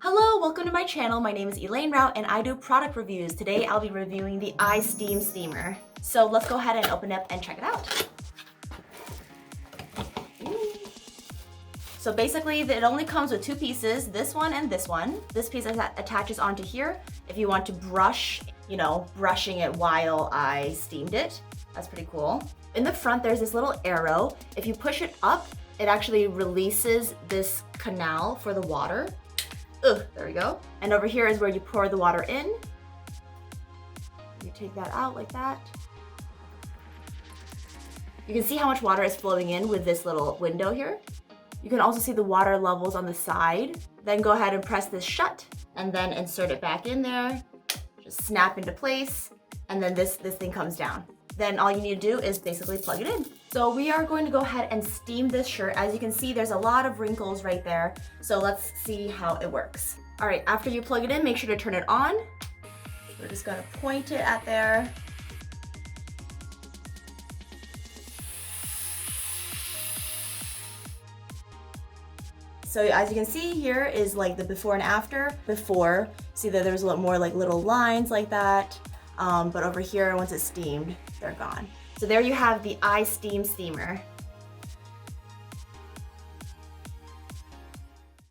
Hello, welcome to my channel. My name is Elaine Rau and I do product reviews. Today I'll be reviewing the iSteam steamer. So let's go ahead and open it up and check it out. So basically it only comes with two pieces, this one and this one. This piece attaches onto here if you want to brush, brushing it while I steamed it. That's pretty cool. In the front there's this little arrow. If you push it up, it actually releases this canal for the water. There we go. And over here is where you pour the water in. You take that out like that. You can see how much water is flowing in with this little window here. You can also see the water levels on the side. Then go ahead and press this shut and then insert it back in there. Just snap into place and then this thing comes down. Then all you need to do is basically plug it in. So we are going to go ahead and steam this shirt. As you can see, there's a lot of wrinkles right there. So let's see how it works. All right, after you plug it in, make sure to turn it on. We're just gonna point it at there. So as you can see here is like the before and after. Before, see that there's a lot more like little lines like that. But over here, once it's steamed, they're gone. So there you have the iSteam steamer.